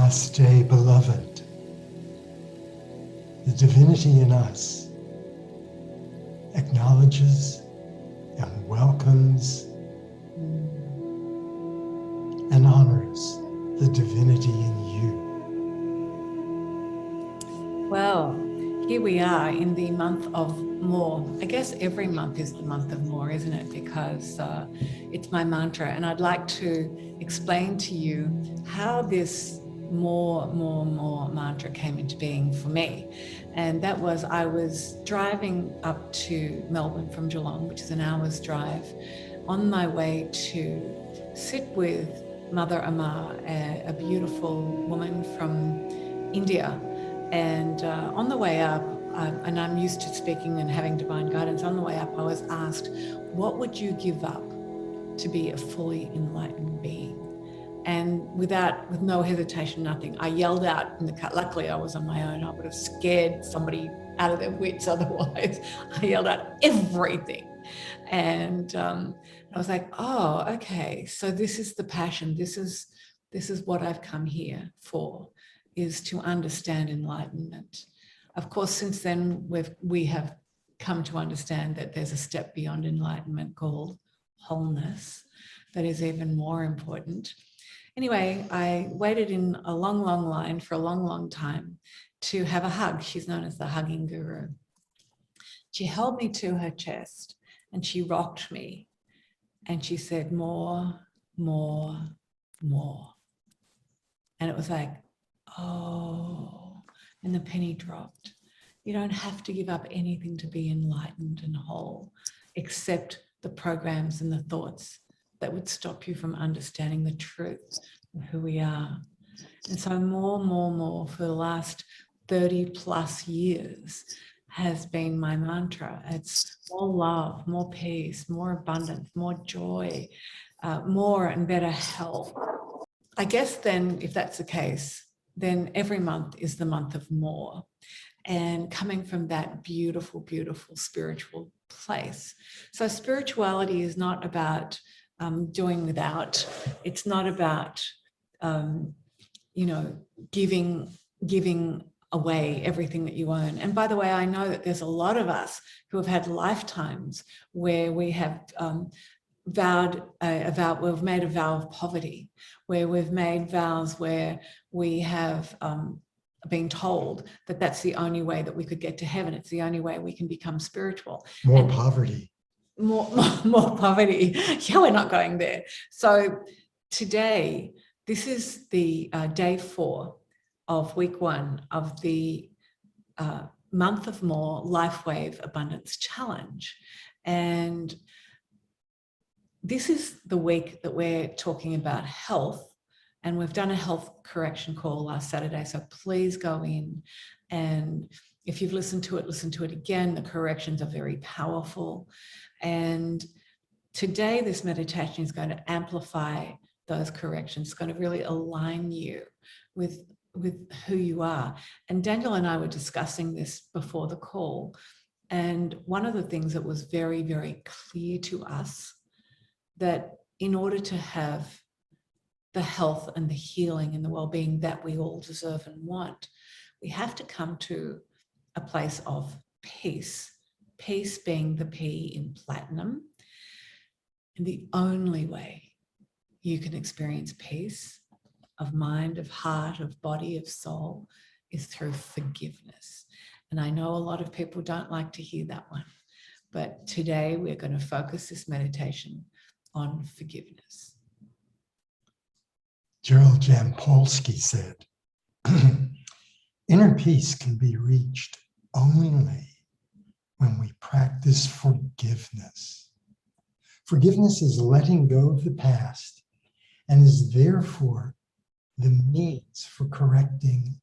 Namaste, beloved. The divinity in us acknowledges and welcomes and honors the divinity in you. Well, here we are in the month of more. I guess every month is the month of more, isn't it? Because it's my mantra, and I'd like to explain to you how this more mantra came into being for me. And that was, I was driving up to Melbourne from Geelong, which is an hour's drive, on my way to sit with Mother Amma, a beautiful woman from India. And on the way up, and I'm used to speaking and having divine guidance, on the way up, I was asked, what would you give up to be a fully enlightened being? And with no hesitation, nothing, I yelled out in the car. Luckily, I was on my own. I would have scared somebody out of their wits otherwise. I yelled out everything. And I was like, oh, okay, so this is the passion. This is what I've come here for, is to understand enlightenment. Of course, since then, we have come to understand that there's a step beyond enlightenment called wholeness that is even more important. Anyway, I waited in a long line for a long time to have a hug. She's known as the hugging guru. She held me to her chest and she rocked me and she said, more. And it was like, oh, and the penny dropped. You don't have to give up anything to be enlightened and whole, except the programs and the thoughts that would stop you from understanding the truth of who we are. And so more for the last 30 plus years has been my mantra. It's more love, more peace, more abundance, more joy, more and better health. I guess then, if that's the case, then every month is the month of more. And coming from that beautiful, beautiful spiritual place. So spirituality is not about doing without. It's not about, giving away everything that you own. And by the way, I know that there's a lot of us who have had lifetimes where we have we've made a vow of poverty, where we've made vows where we have been told that that's the only way that we could get to heaven. It's the only way we can become spiritual. More poverty. More poverty. Yeah, we're not going there. So today, this is the day 4 of week 1 of the month of more LifeWave Abundance Challenge. And this is the week that we're talking about health, and we've done a health correction call last Saturday. So please go in, and if you've listened to it again. The corrections are very powerful. And today, this meditation is going to amplify those corrections. It's going to really align you with who you are. And Daniel and I were discussing this before the call. And one of the things that was very, very clear to us, that in order to have the health and the healing and the well-being that we all deserve and want, we have to come to a place of peace. Peace being the P in platinum. And the only way you can experience peace of mind, of heart, of body, of soul is through forgiveness. And I know a lot of people don't like to hear that one, but today we're going to focus this meditation on forgiveness. Gerald Jampolsky said, inner peace can be reached only when we practice forgiveness. Forgiveness is letting go of the past and is therefore the means for correcting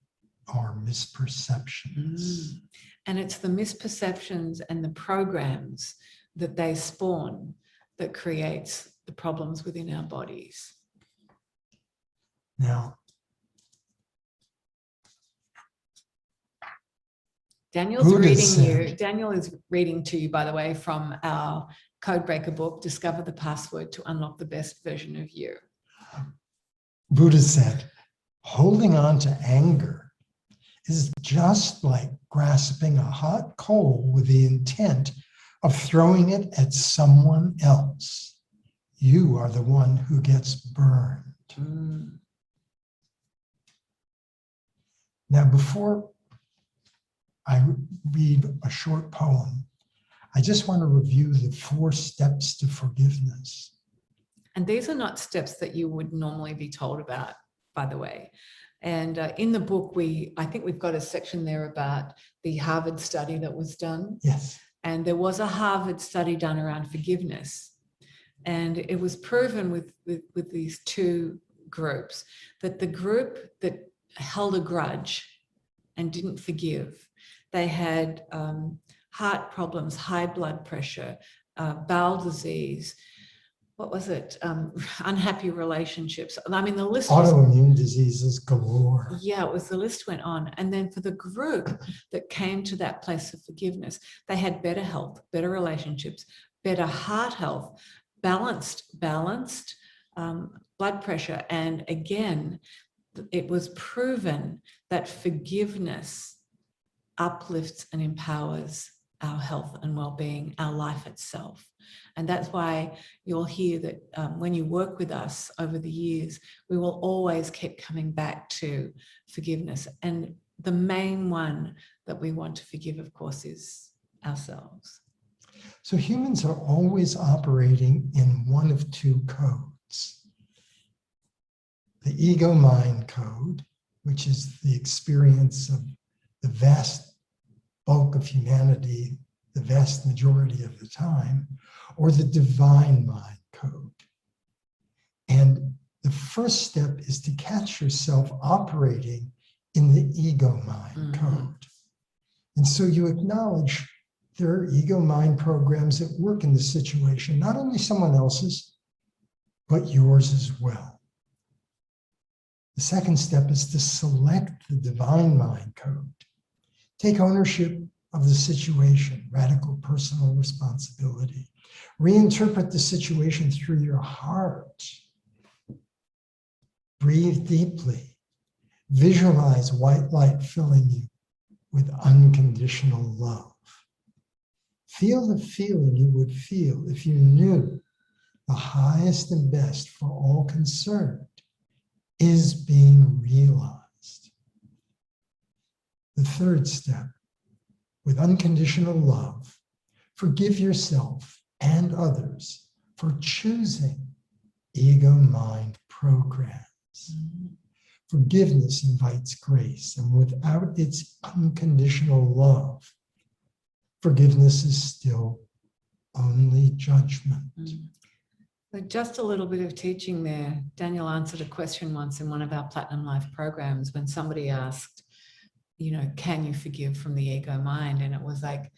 our misperceptions. And it's the misperceptions and the programs that they spawn that creates the problems within our bodies. Now, Daniel is reading to you, by the way, from our Codebreaker book, Discover the Password to Unlock the Best Version of You. Buddha said, Holding on to anger is just like grasping a hot coal with the intent of throwing it at someone else. You are the one who gets burned. Now, before I read a short poem, I just want to review the 4 steps to forgiveness. And these are not steps that you would normally be told about, by the way. And in the book, I think we've got a section there about the Harvard study that was done. Yes. And there was a Harvard study done around forgiveness. And it was proven with these 2 groups that the group that held a grudge and didn't forgive, they had heart problems, high blood pressure, bowel disease, what was it? Unhappy relationships. I mean, the list autoimmune diseases galore. Yeah, the list went on. And then for the group that came to that place of forgiveness, they had better health, better relationships, better heart health, balanced blood pressure. And again, it was proven that forgiveness uplifts and empowers our health and well-being, our life itself. And that's why you'll hear that when you work with us over the years, we will always keep coming back to forgiveness. And the main one that we want to forgive, of course, is ourselves. So humans are always operating in one of 2 codes. The ego-mind code, which is the experience of the vast bulk of humanity, the vast majority of the time, or the divine mind code. And the first step is to catch yourself operating in the ego-mind code. And so you acknowledge there are ego-mind programs at work in the situation, not only someone else's, but yours as well. The second step is to select the divine mind code. Take ownership of the situation, radical personal responsibility. Reinterpret the situation through your heart. Breathe deeply. Visualize white light filling you with unconditional love. Feel the feeling you would feel if you knew the highest and best for all concerned is being realized. The third step, with unconditional love, forgive yourself and others for choosing ego-mind programs. Forgiveness invites grace, and without its unconditional love, forgiveness is still only judgment. But just a little bit of teaching there. Daniel answered a question once in one of our Platinum Life programs when somebody asked, you know, can you forgive from the ego mind? And it was like,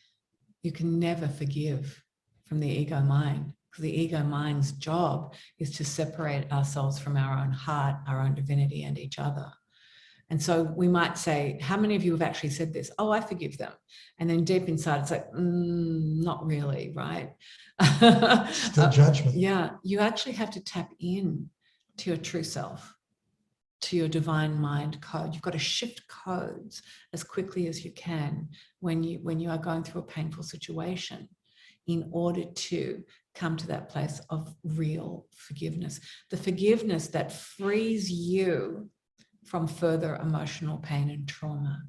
you can never forgive from the ego mind, because the ego mind's job is to separate ourselves from our own heart, our own divinity, and each other. And so we might say, how many of you have actually said this? Oh, I forgive them. And then deep inside, it's like, not really, right? Still judgment. Yeah, you actually have to tap in to your true self, to your divine mind code. You've got to shift codes as quickly as you can when you are going through a painful situation in order to come to that place of real forgiveness. The forgiveness that frees you from further emotional pain and trauma.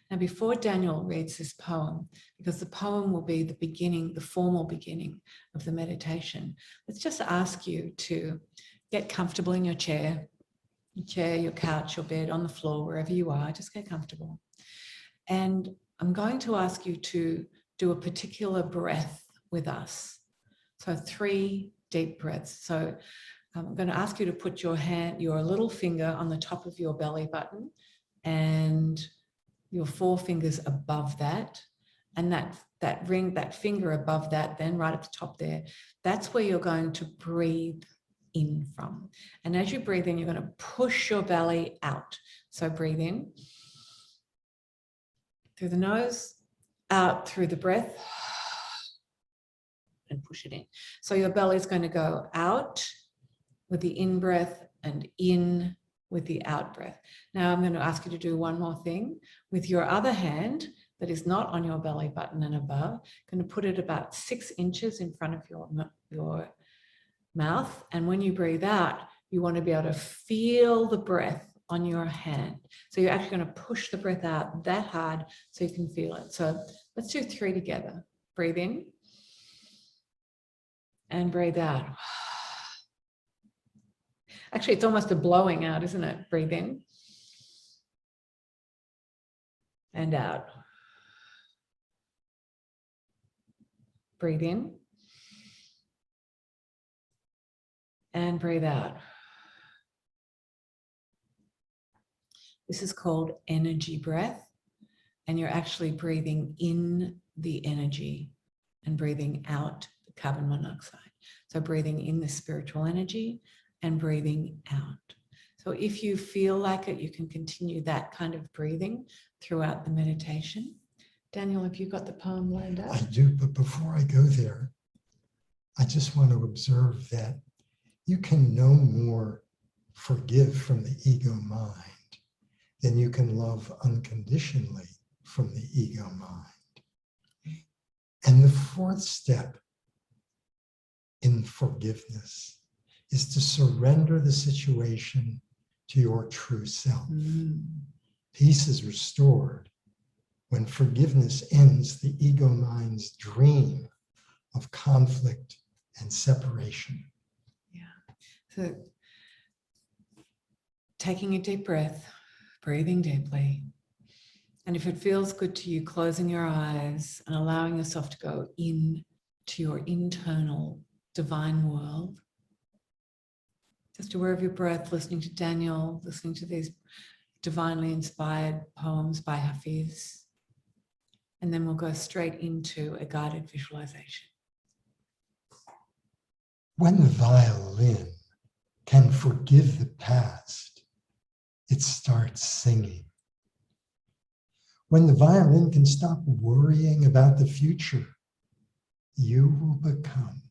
Now, before Daniel reads this poem, because the poem will be the beginning, the formal beginning of the meditation, let's just ask you to get comfortable in your chair, your couch, your bed, on the floor, wherever you are, just get comfortable. And I'm going to ask you to do a particular breath with us. So 3 deep breaths. So I'm going to ask you to put your little finger on the top of your belly button and your 4 fingers above that. And that finger above that, then right at the top there, that's where you're going to breathe in from. And as you breathe in, you're going to push your belly out. So breathe in through the nose, out through the breath, and push it in. So your belly is going to go out with the in-breath and in with the out breath. Now I'm going to ask you to do one more thing. With your other hand that is not on your belly button and above, going to put it about 6 inches in front of your mouth. And when you breathe out, you want to be able to feel the breath on your hand. So you're actually going to push the breath out that hard so you can feel it. So let's do 3 together. Breathe in and breathe out. Actually, it's almost a blowing out, isn't it? Breathe in and out. Breathe in and breathe out. This is called energy breath, and you're actually breathing in the energy and breathing out the carbon monoxide. So breathing in the spiritual energy and breathing out. So if you feel like it, you can continue that kind of breathing throughout the meditation. Daniel, have you got the poem lined up? I do, but before I go there, I just want to observe that you can no more forgive from the ego mind than you can love unconditionally from the ego mind. And the 4th step in forgiveness is to surrender the situation to your true self. Peace is restored when forgiveness ends the ego mind's dream of conflict and separation. Yeah. So taking a deep breath, breathing deeply. And if it feels good to you, closing your eyes and allowing yourself to go in to your internal divine world. Just aware of your breath, listening to Daniel, listening to these divinely inspired poems by Hafiz. And then we'll go straight into a guided visualization. When the violin can forgive the past, it starts singing. When the violin can stop worrying about the future, you will become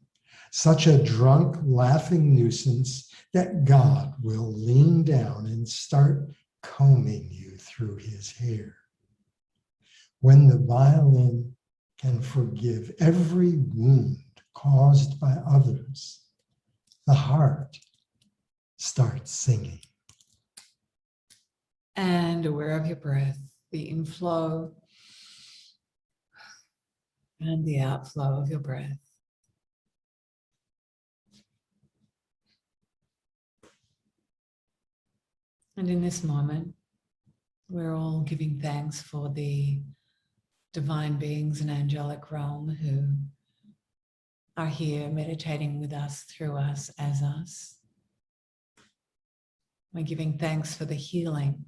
such a drunk, laughing nuisance that God will lean down and start combing you through his hair. When the violin can forgive every wound caused by others, the heart starts singing. And aware of your breath, the inflow and the outflow of your breath. And in this moment, we're all giving thanks for the divine beings and angelic realm who are here meditating with us, through us, as us. We're giving thanks for the healing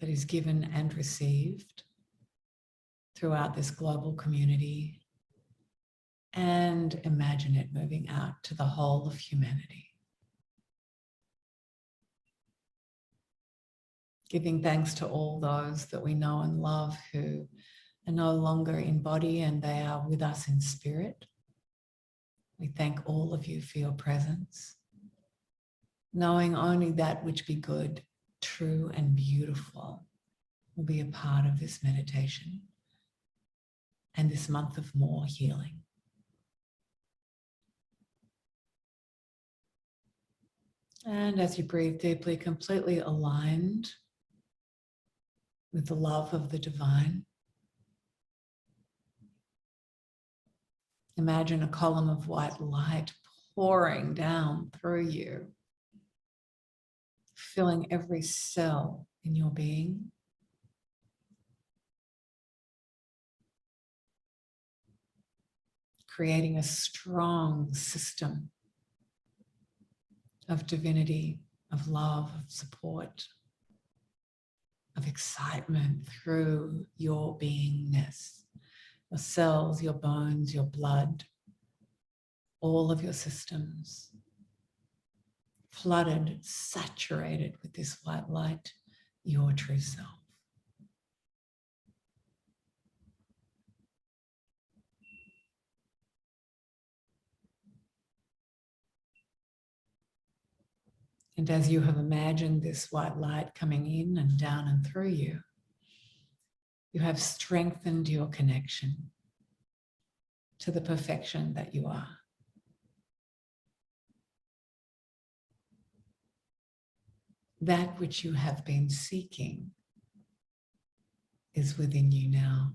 that is given and received throughout this global community, and imagine it moving out to the whole of humanity. Giving thanks to all those that we know and love who are no longer in body and they are with us in spirit. We thank all of you for your presence, knowing only that which be good, true, and beautiful will be a part of this meditation and this month of more healing. And as you breathe deeply, completely aligned with the love of the divine, imagine a column of white light pouring down through you, filling every cell in your being. Creating a strong system of divinity, of love, of support, of excitement through your beingness, your cells, your bones, your blood, all of your systems, flooded, saturated with this white light, your true self. And as you have imagined this white light coming in and down and through you, you have strengthened your connection to the perfection that you are. That which you have been seeking is within you now.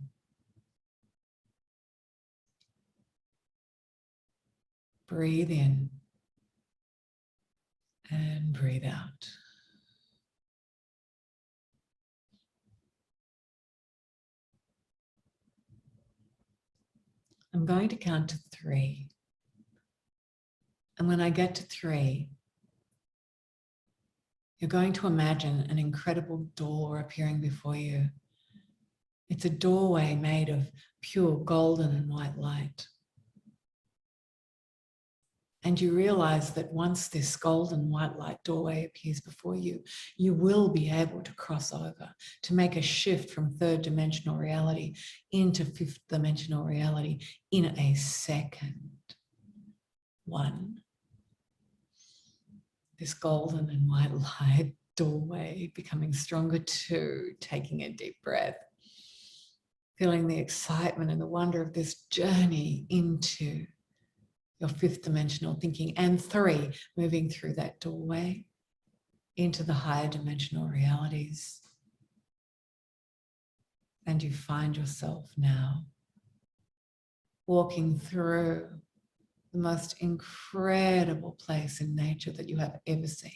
Breathe in and breathe out. I'm going to count to 3. And when I get to 3, you're going to imagine an incredible door appearing before you. It's a doorway made of pure golden and white light. And you realize that once this golden white light doorway appears before you, you will be able to cross over, to make a shift from 3rd dimensional reality into 5th dimensional reality in a second. 1. This golden and white light doorway becoming stronger. 2, taking a deep breath, feeling the excitement and the wonder of this journey into your 5th dimensional thinking. And 3, moving through that doorway into the higher dimensional realities. And you find yourself now walking through the most incredible place in nature that you have ever seen.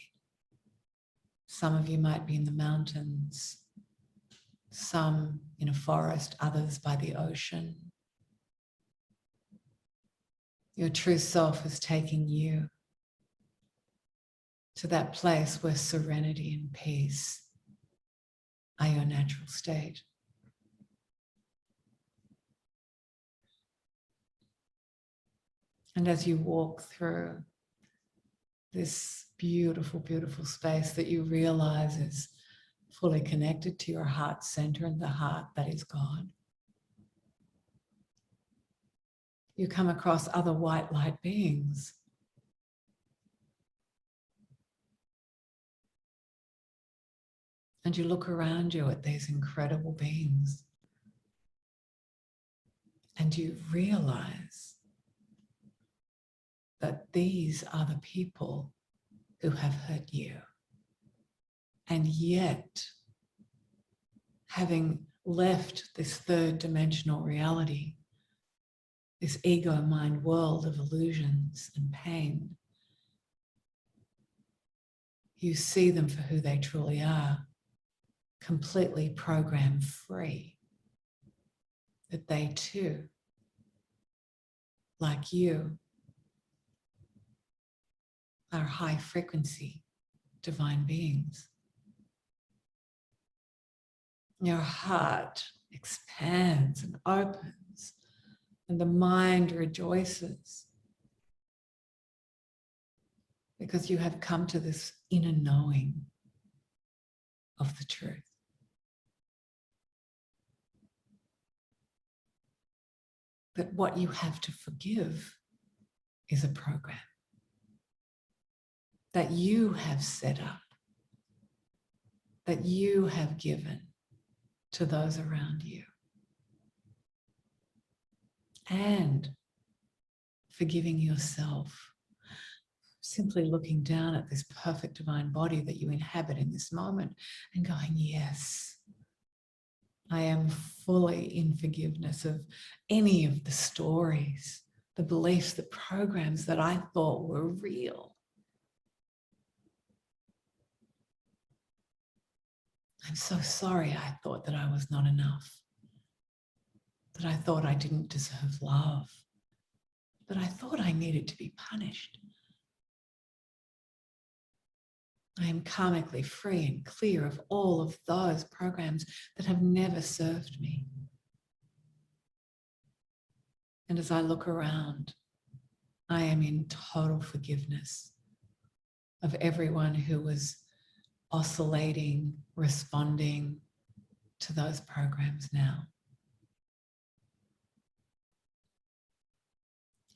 Some of you might be in the mountains, some in a forest, others by the ocean. Your true self is taking you to that place where serenity and peace are your natural state. And as you walk through this beautiful, beautiful space that you realize is fully connected to your heart center and the heart that is God, you come across other white light beings. And you look around you at these incredible beings. And you realize that these are the people who have hurt you. And yet, having left this 3rd dimensional reality, this ego mind world of illusions and pain, you see them for who they truly are, completely program free. That they too, like you, are high frequency divine beings. Your heart expands and opens, and the mind rejoices because you have come to this inner knowing of the truth. That what you have to forgive is a program that you have set up, that you have given to those around you. And forgiving yourself, simply looking down at this perfect divine body that you inhabit in this moment and going, yes, I am fully in forgiveness of any of the stories, the beliefs, the programs that I thought were real. I'm so sorry I thought that I was not enough, that I thought I didn't deserve love, that I thought I needed to be punished. I am karmically free and clear of all of those programs that have never served me. And as I look around, I am in total forgiveness of everyone who was oscillating, responding to those programs now.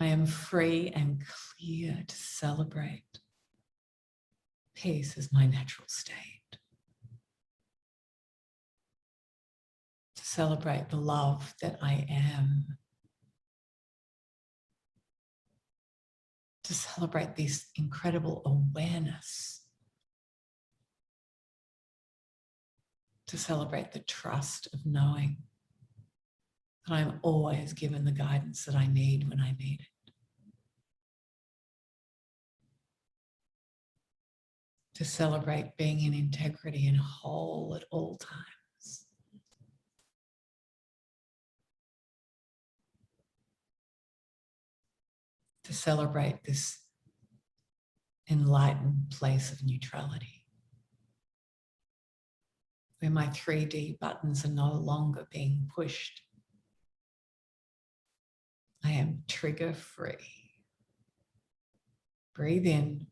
I am free and clear to celebrate Peace is my natural state. To celebrate the love that I am. To celebrate this incredible awareness. To celebrate the trust of knowing that I'm always given the guidance that I need when I need it. To celebrate being in integrity and whole at all times. To celebrate this enlightened place of neutrality, where my 3D buttons are no longer being pushed. I am trigger free. Breathe in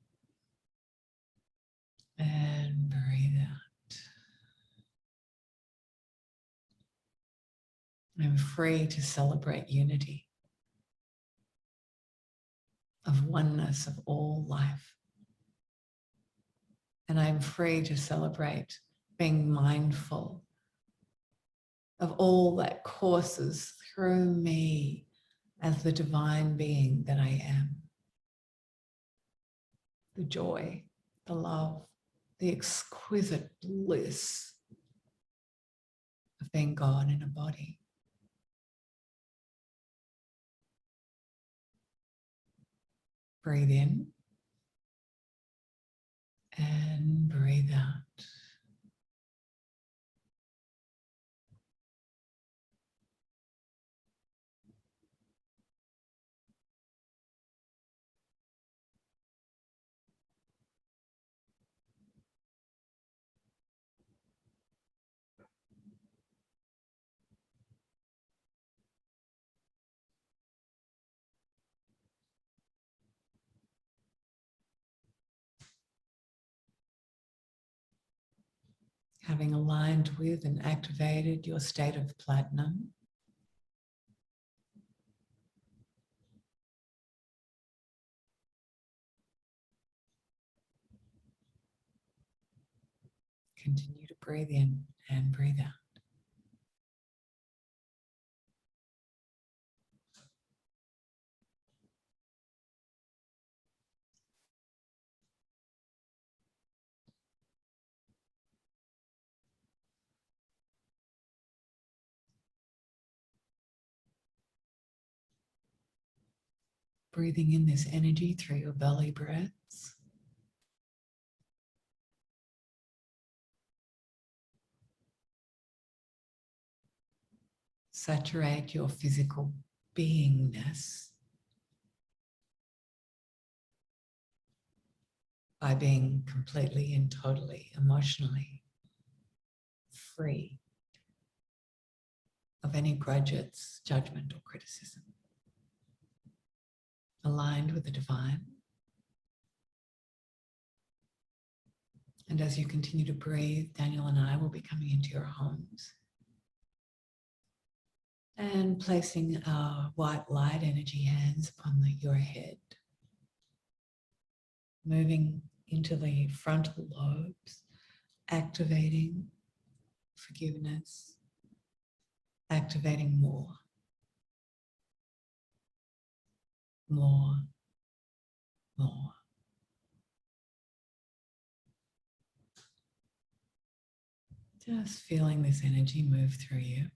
and breathe out. I'm free to celebrate unity, of oneness of all life. And I'm free to celebrate being mindful of all that courses through me as the divine being that I am. The joy, the love, the exquisite bliss of being God in a body. Breathe in and breathe out. Having aligned with and activated your state of platinum, continue to breathe in and breathe out. Breathing in this energy through your belly breaths. Saturate your physical beingness by being completely and totally emotionally free of any grudges, judgment, or criticism. Aligned with the divine. And as you continue to breathe, Daniel and I will be coming into your homes and placing our white light energy hands upon your head, moving into the frontal lobes, activating forgiveness, activating more, more. Just feeling this energy move through you.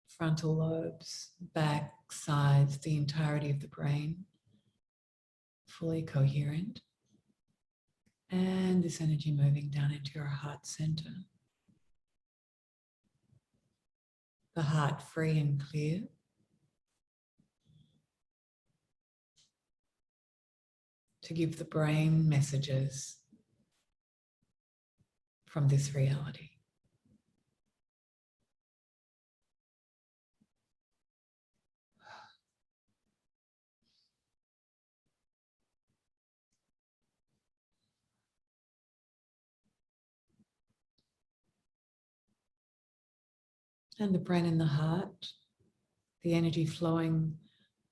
Frontal lobes, back, sides, the entirety of the brain, fully coherent. And this energy moving down into your heart center. The heart free and clear. To give the brain messages from this reality. And the brain and the heart, the energy flowing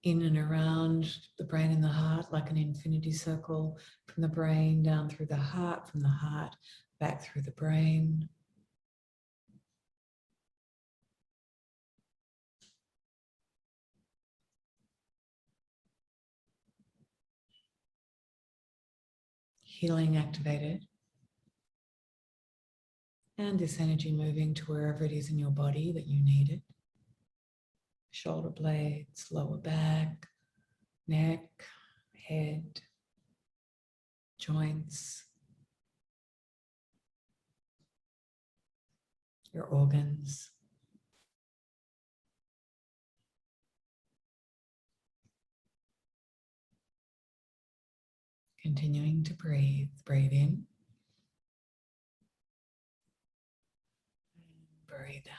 in and around the brain and the heart like an infinity circle, from the brain down through the heart, from the heart back through the brain. Healing activated. And this energy moving to wherever it is in your body that you need it. Shoulder blades, lower back, neck, head, joints, your organs. Continuing to breathe. Breathe in. Breathe out.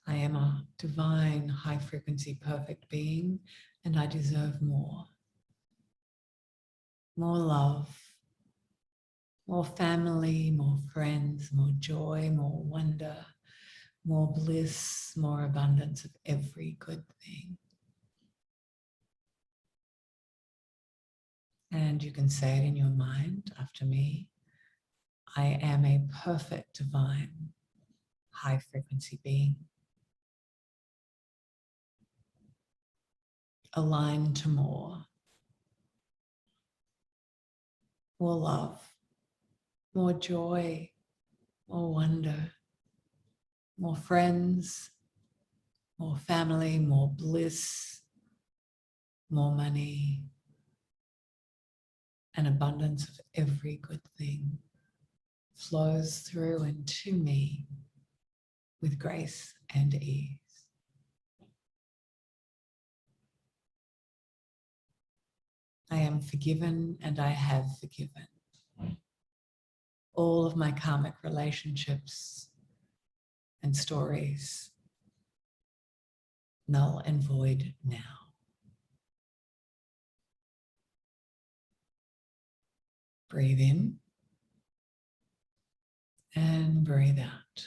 I am a divine, high frequency, perfect being, and I deserve more. More love, more family, more friends, more joy, more wonder, more bliss, more abundance of every good thing. And you can say it in your mind after me. I am a perfect, divine, high frequency being, aligned to more love, more joy, more wonder, more friends, more family, more bliss, more money, an abundance of every good thing flows through and to me with grace and ease. I am forgiven and I have forgiven all of my karmic relationships and stories, null and void now. Breathe in and breathe out.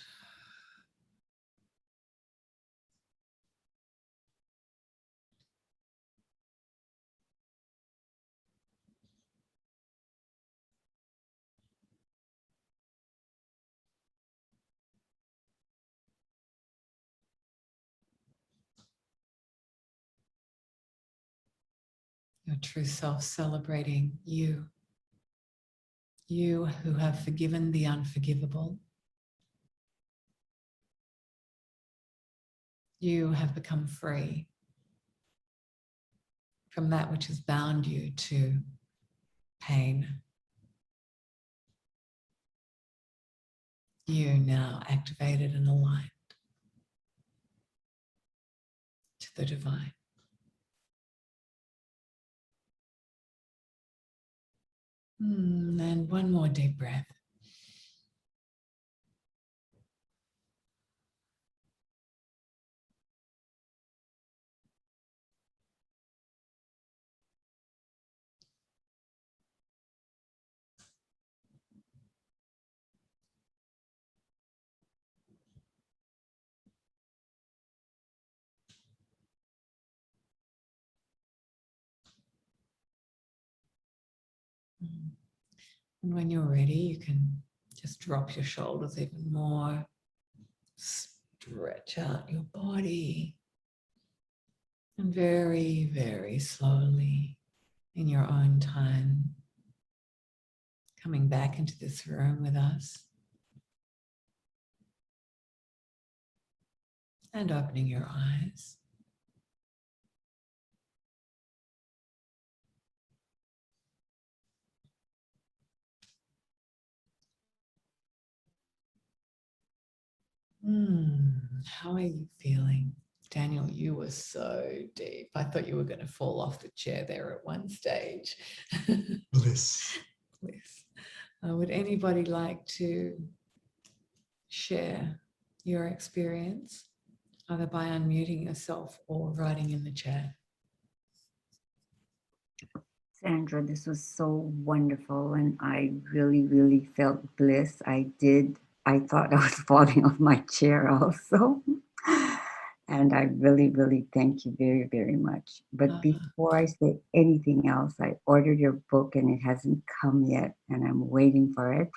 Your true self celebrating you. You who have forgiven the unforgivable. You have become free from that which has bound you to pain. You now activated and aligned to the divine. And one more deep breath. And when you're ready, you can just drop your shoulders even more. Stretch out your body. And very, very slowly, in your own time, coming back into this room with us. And opening your eyes. How are you feeling? Daniel, you were so deep. I thought you were going to fall off the chair there at one stage. Bliss. Bliss. Would anybody like to share your experience, either by unmuting yourself or writing in the chat. Sandra, this was so wonderful, and I really, really felt bliss. I thought I was falling off my chair also. And I really, really thank you very, very much. But before I say anything else, I ordered your book and it hasn't come yet, and I'm waiting for it.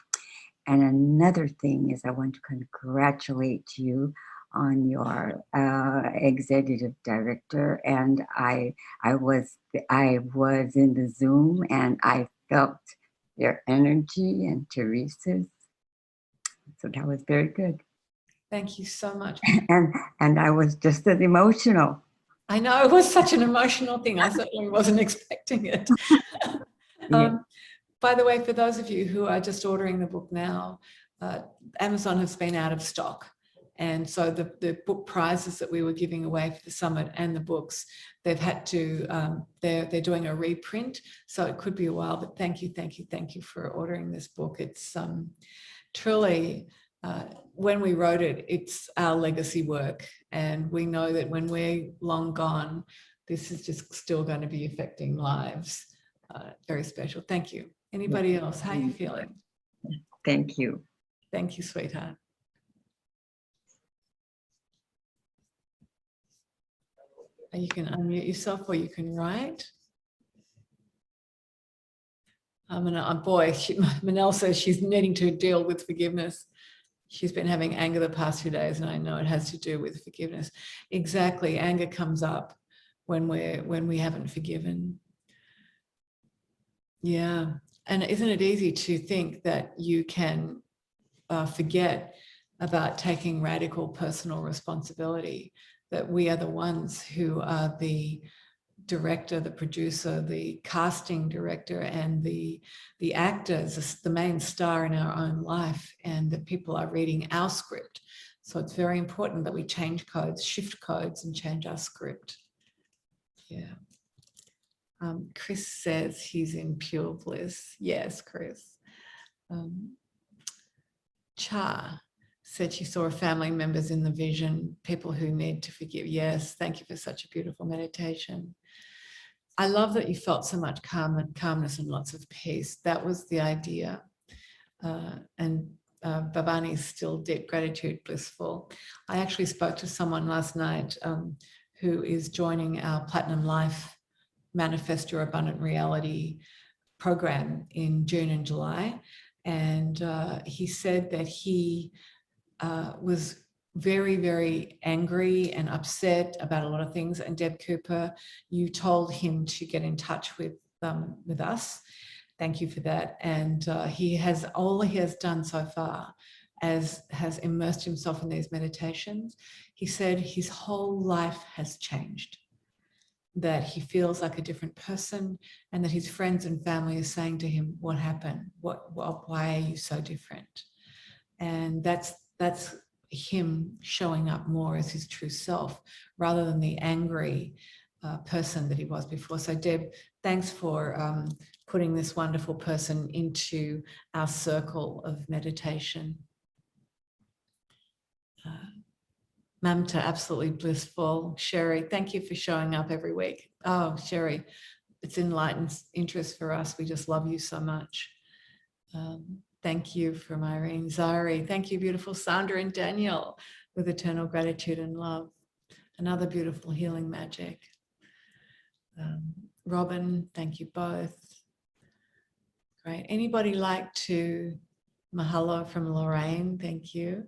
And another thing is I want to congratulate you on your executive director. And I was in the Zoom and I felt your energy and Teresa's. So that was very good. Thank you so much. And I was just as emotional. I know, it was such an emotional thing. I certainly wasn't expecting it. Yeah. By the way, for those of you who are just ordering the book now, Amazon has been out of stock. And so the book prizes that we were giving away for the summit and the books, they've had to, they're doing a reprint. So it could be a while, but thank you for ordering this book. It's truly, when we wrote it, it's our legacy work. And we know that when we're long gone, this is just still going to be affecting lives. Very special. Thank you. Anybody else? How are you feeling? Thank you. Thank you, sweetheart. You can unmute yourself or you can write. Boy, Manel says she's needing to deal with forgiveness. She's been having anger the past few days, and I know it has to do with forgiveness. Exactly, anger comes up when we haven't forgiven. Yeah, and isn't it easy to think that you can forget about taking radical personal responsibility, that we are the ones who are the director, the producer, the casting director, and the actors, the main star in our own life, and that people are reading our script. So it's very important that we change codes, shift codes, and change our script. Yeah. Chris says he's in pure bliss. Yes, Chris. Cha said she saw family members in the vision, people who need to forgive. Yes, thank you for such a beautiful meditation. I love that you felt so much calmness and lots of peace. That was the idea. Bhavani's still deep gratitude, blissful. I actually spoke to someone last night who is joining our Platinum Life Manifest Your Abundant Reality program in June and July. And he said that he was very, very angry and upset about a lot of things. And Deb Cooper, you told him to get in touch with us. Thank you for that. And all he has done so far has immersed himself in these meditations. He said his whole life has changed, that he feels like a different person, and that his friends and family are saying to him, what happened? Why are you so different? And that's him showing up more as his true self rather than the angry person that he was before. So Deb, thanks for putting this wonderful person into our circle of meditation. Mamta, absolutely blissful. Sherry, thank you for showing up every week. Oh, Sherry, it's enlightened interest for us. We just love you so much. Thank you from Irene. Zari, thank you, beautiful Sandra and Daniel, with eternal gratitude and love. Another beautiful healing magic. Robin, thank you both. Great. Anybody like to mahalo from Lorraine? Thank you.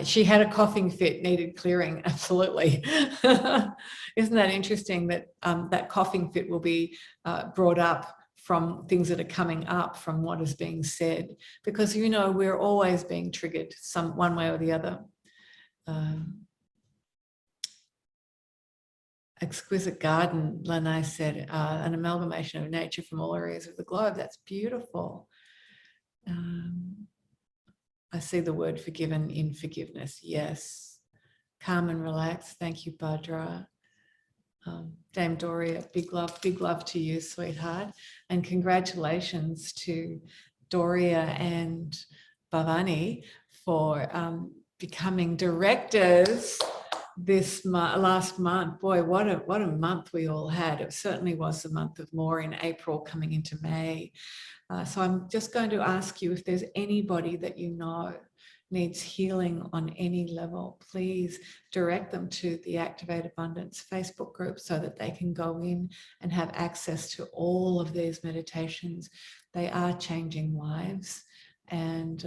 She had a coughing fit, needed clearing. Absolutely. Isn't that interesting that that coughing fit will be brought up from things that are coming up from what is being said? Because, you know, we're always being triggered one way or the other. Exquisite garden, Lanai said, an amalgamation of nature from all areas of the globe. That's beautiful. I see the word forgiven in forgiveness. Yes. Calm and relax. Thank you, Badra. Dame Doria, big love to you, sweetheart. And congratulations to Doria and Bhavani for becoming directors this last month. Boy, what a month we all had. It certainly was the month of more in April coming into May. So I'm just going to ask you, if there's anybody that you know needs healing on any level, please direct them to the Activate Abundance Facebook group so that they can go in and have access to all of these meditations. They are changing lives, and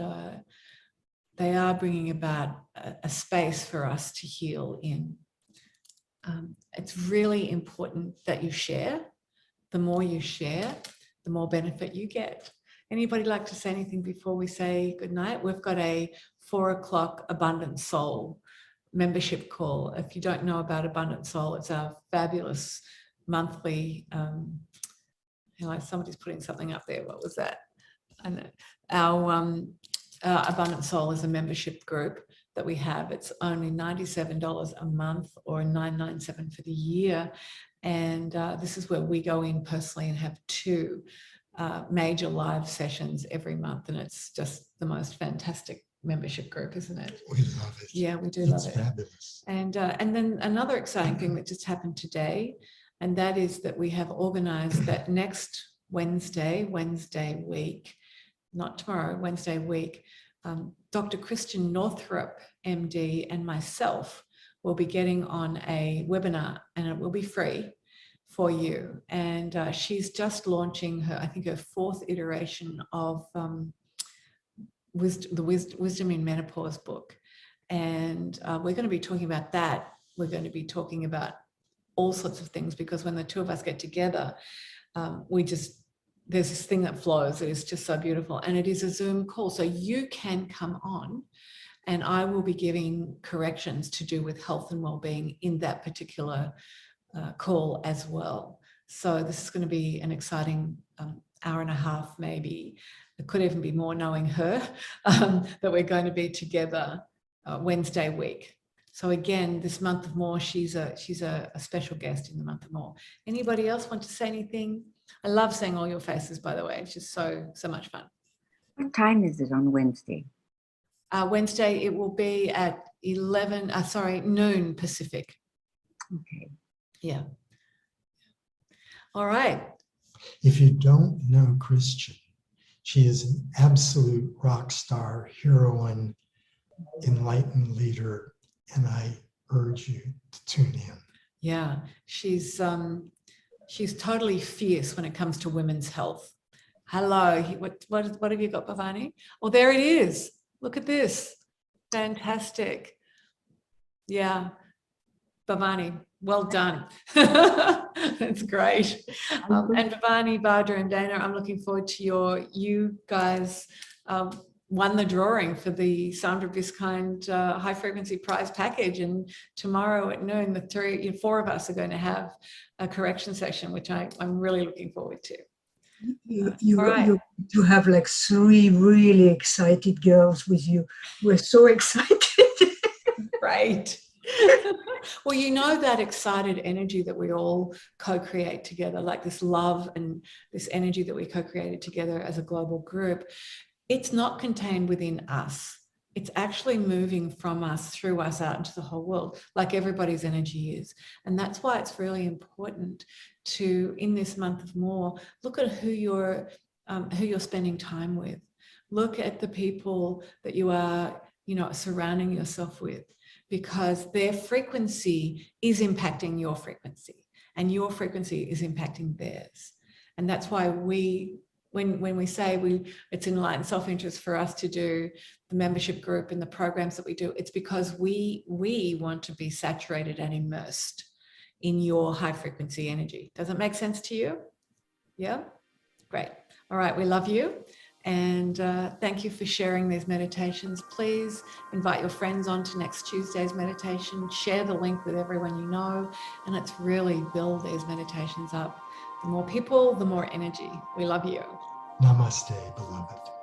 they are bringing about a space for us to heal in. It's really important that you share. The more you share, the more benefit you get. Anybody like to say anything before we say goodnight? We've got a 4 o'clock Abundant Soul membership call. If you don't know about Abundant Soul, it's our fabulous monthly, somebody's putting something up there. What was that? I know. Our Abundant Soul is a membership group that we have. It's only $97 a month or $997 for the year. And this is where we go in personally and have 2 major live sessions every month. And it's just the most fantastic membership group, isn't it? We love it. Yeah, we do love it. It's fabulous. And then another exciting thing that just happened today, and that is that we have organized that next Wednesday week, not tomorrow, Wednesday week, Dr. Christian Northrup, MD, and myself will be getting on a webinar, and it will be free for you. And she's just launching her, I think, her 4th iteration of the Wisdom in Menopause book. And we're going to be talking about that. We're going to be talking about all sorts of things, because when the 2 of us get together, there's this thing that flows. It is just so beautiful. And it is a Zoom call. So you can come on, and I will be giving corrections to do with health and well-being in that particular call as well. So this is going to be an exciting hour and a half, maybe. It could even be more, knowing her, that we're going to be together Wednesday week. So again, this month of more, she's a special guest in the month of more. Anybody else want to say anything? I love seeing all your faces, by the way. It's just so much fun. What time is it on Wednesday? Wednesday, it will be at noon Pacific. Okay. Yeah. All right. If you don't know Christian, she is an absolute rock star, heroine, enlightened leader, and I urge you to tune in. Yeah, she's totally fierce when it comes to women's health. Hello, what have you got, Bhavani? Oh, there it is. Look at this. Fantastic. Yeah, Bhavani, well done. That's great. And Bhavani, Bhadra, and Dana, I'm looking forward to you guys won the drawing for the Sandra Biskind high frequency prize package, and tomorrow at noon the 4 of us are going to have a correction session, which I'm really looking forward to. You have like 3 really excited girls with you. We're so excited. Right. Well, you know, that excited energy that we all co-create together, like this love and this energy that we co-created together as a global group, it's not contained within us. It's actually moving from us, through us, out into the whole world, like everybody's energy is. And that's why it's really important to, in this month of more, look at who you're spending time with. Look at the people that you are, surrounding yourself with, because their frequency is impacting your frequency, and your frequency is impacting theirs. And that's why when we say it's enlightened self-interest for us to do the membership group and the programs that we do, it's because we want to be saturated and immersed in your high frequency energy. Does it make sense to you? Yeah? Great. All right, we love you. And thank you for sharing these meditations. Please invite your friends on to next Tuesday's meditation. Share the link with everyone you know, and let's really build these meditations up. The more people, the more energy. We love you. Namaste, beloved.